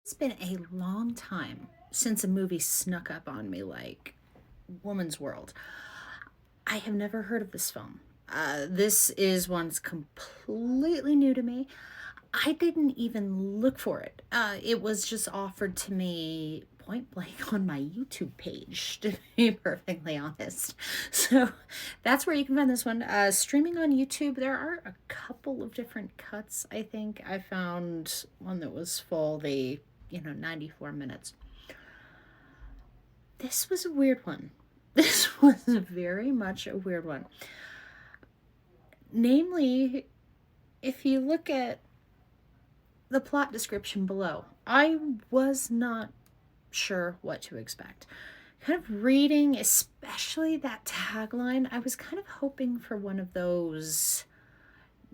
It's been a long time since a movie snuck up on me like Woman's World. I have never heard of this film. This is one that's completely new to me. I didn't even look for it. It was just offered to me point blank on my YouTube page, to be perfectly honest. So that's where you can find this one. Streaming on YouTube, there are a couple of different cuts, I think. I found one that was full, 94 minutes. This was a weird one. This was very much a weird one. Namely, if you look at the plot description below, I was not sure what to expect. Kind of reading, especially that tagline, I was kind of hoping for one of those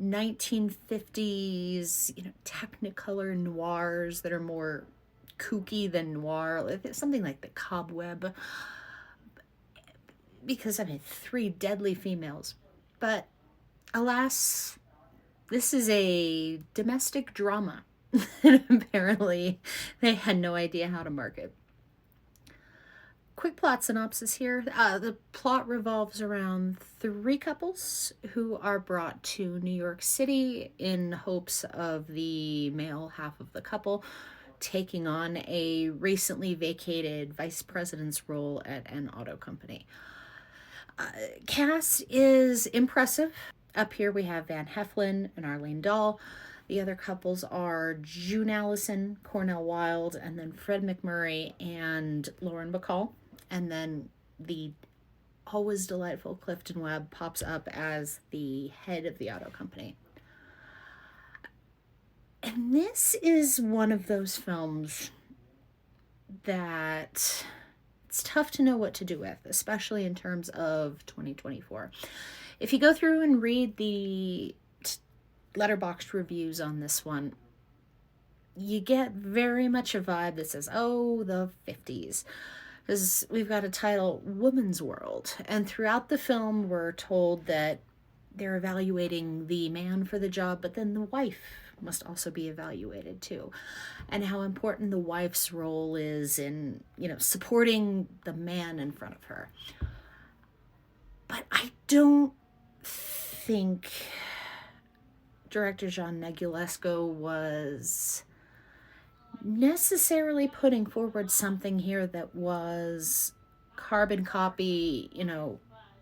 1950s, technicolor noirs that are more kooky than noir, something like The Cobweb, because I mean, three deadly females. But alas, this is a domestic drama. And apparently, they had no idea how to market. Quick plot synopsis here. The plot revolves around three couples who are brought to New York City in hopes of the male half of the couple taking on a recently vacated vice president's role at an auto company. Cast is impressive. Up here we have Van Heflin and Arlene Dahl. The other couples are June Allison, Cornell Wilde, and then Fred McMurray and Lauren Bacall. And then the always delightful Clifton Webb pops up as the head of the auto company. And this is one of those films that it's tough to know what to do with, especially in terms of 2024. If you go through and read the Letterboxd reviews on this one, you get very much a vibe that says, oh, the 50s. Because we've got a title, Woman's World. And throughout the film, we're told that they're evaluating the man for the job, but then the wife must also be evaluated too. And how important the wife's role is in, supporting the man in front of her. But I don't think director John Negulesco was necessarily putting forward something here that was carbon copy,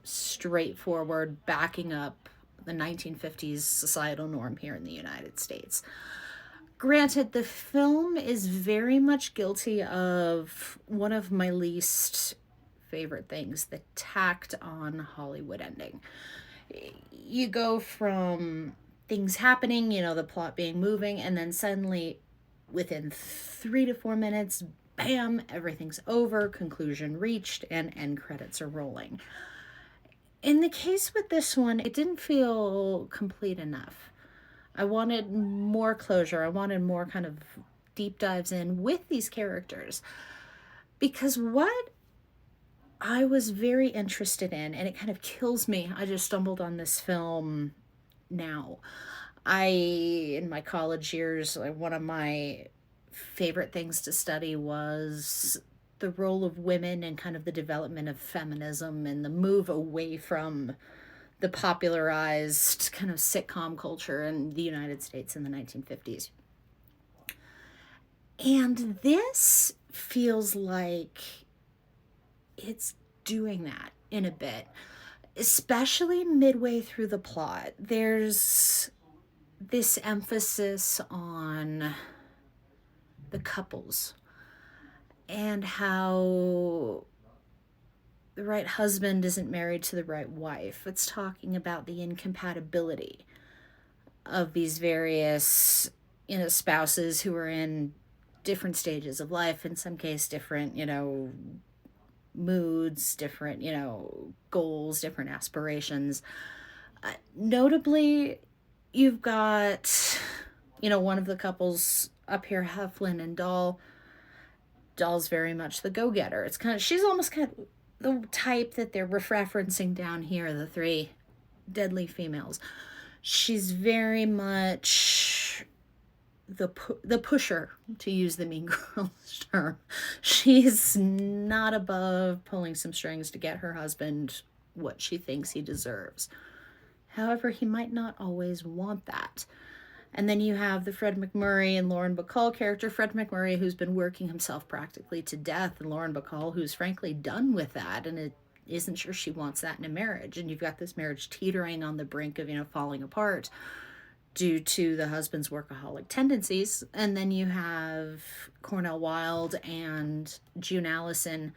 straightforward, backing up the 1950s societal norm here in the United States. Granted, the film is very much guilty of one of my least favorite things, the tacked on Hollywood ending. You go from things happening, the plot being moving, and then suddenly within 3 to 4 minutes, bam, everything's over, conclusion reached, and end credits are rolling. In the case with this one, it didn't feel complete enough. I wanted more closure. I wanted more kind of deep dives in with these characters. Because what I was very interested in, and it kind of kills me, I just stumbled on this film now. In my college years, one of my favorite things to study was the role of women and kind of the development of feminism and the move away from the popularized kind of sitcom culture in the United States in the 1950s. And this feels like it's doing that in a bit, especially midway through the plot. There's this emphasis on the couples and how the right husband isn't married to the right wife. It's talking about the incompatibility of these various, spouses who are in different stages of life, in some case different, moods, different, goals, different aspirations. Notably, you've got, one of the couples up here, Heflin and Dahl. Dahl's very much the go-getter. She's almost kind of the type that they're referencing down here, the three deadly females. She's very much the pusher, to use the Mean Girls term. She's not above pulling some strings to get her husband what she thinks he deserves. However, he might not always want that. And then you have the Fred MacMurray and Lauren Bacall character. Fred MacMurray, who's been working himself practically to death, and Lauren Bacall, who's frankly done with that and it isn't sure she wants that in a marriage. And you've got this marriage teetering on the brink of, falling apart due to the husband's workaholic tendencies. And then you have Cornel Wilde and June Allyson,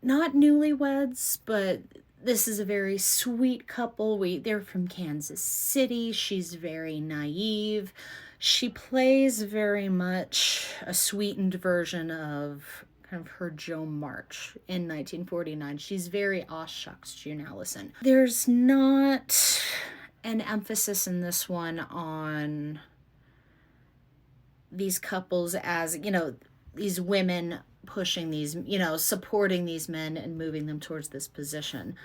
not newlyweds, but this is a very sweet couple. They're from Kansas City. She's very naive. She plays very much a sweetened version of kind of her Jo March in 1949. She's very aw shucks June Allyson. There's not an emphasis in this one on these couples as, these women pushing these, supporting these men and moving them towards this position.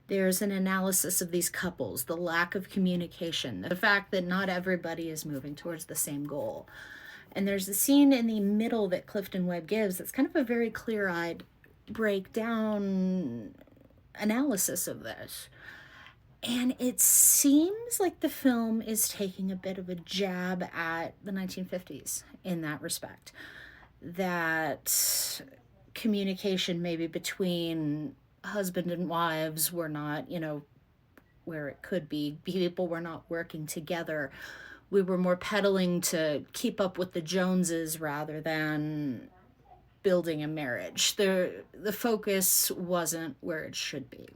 There's an analysis of these couples, the lack of communication, the fact that not everybody is moving towards the same goal. And there's a scene in the middle that Clifton Webb gives that's kind of a very clear-eyed breakdown analysis of this. And it seems like the film is taking a bit of a jab at the 1950s in that respect. That communication maybe between husband and wives were not, where it could be. People were not working together. We were more peddling to keep up with the Joneses rather than building a marriage. The focus wasn't where it should be.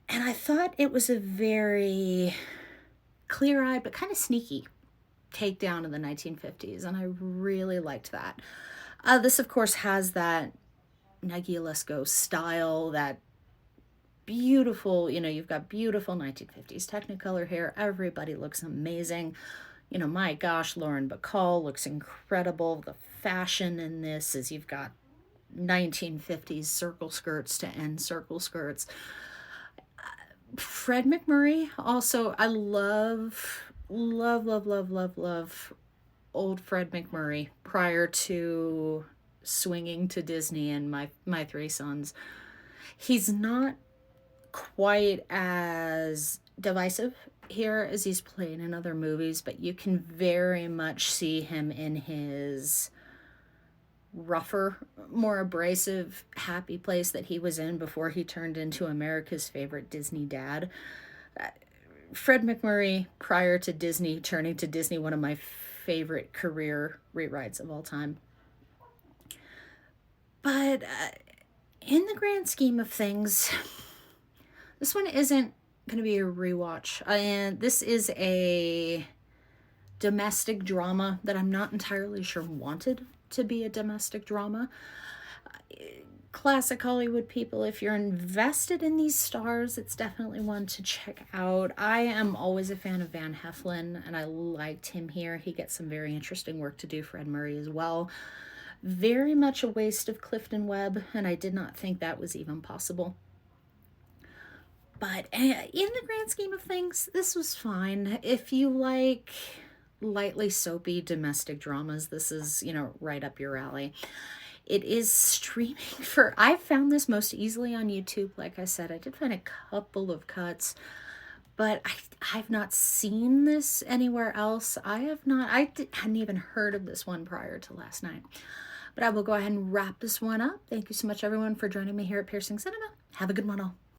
And I thought it was a very clear-eyed but kind of sneaky takedown of the 1950s, and I really liked that. This, of course, has that Nagy Lesko style, that beautiful, you've got beautiful 1950s Technicolor hair. Everybody looks amazing. My gosh, Lauren Bacall looks incredible. The fashion in this is you've got 1950s circle skirts to end circle skirts. Fred MacMurray also, I love old Fred MacMurray prior to swinging to Disney and my three sons. He's not quite as divisive here as he's played in other movies, but you can very much see him in his rougher, more abrasive, happy place that he was in before he turned into America's favorite Disney dad. Fred MacMurray, prior to Disney, turning to Disney, one of my favorite career rewrites of all time. But in the grand scheme of things, this one isn't going to be a rewatch. And this is a domestic drama that I'm not entirely sure wanted to be a domestic drama. Classic Hollywood people, if you're invested in these stars, it's definitely one to check out. I am always a fan of Van Heflin, and I liked him here. He gets some very interesting work to do. Fred Murray as well. Very much a waste of Clifton Webb, and I did not think that was even possible. But in the grand scheme of things, this was fine. If you like lightly soapy domestic dramas, this is, right up your alley. It is streaming I found this most easily on YouTube. Like I said, I did find a couple of cuts, but I've not seen this anywhere else. I hadn't even heard of this one prior to last night. But I will go ahead and wrap this one up. Thank you so much, everyone, for joining me here at Piercing Cinema. Have a good one all.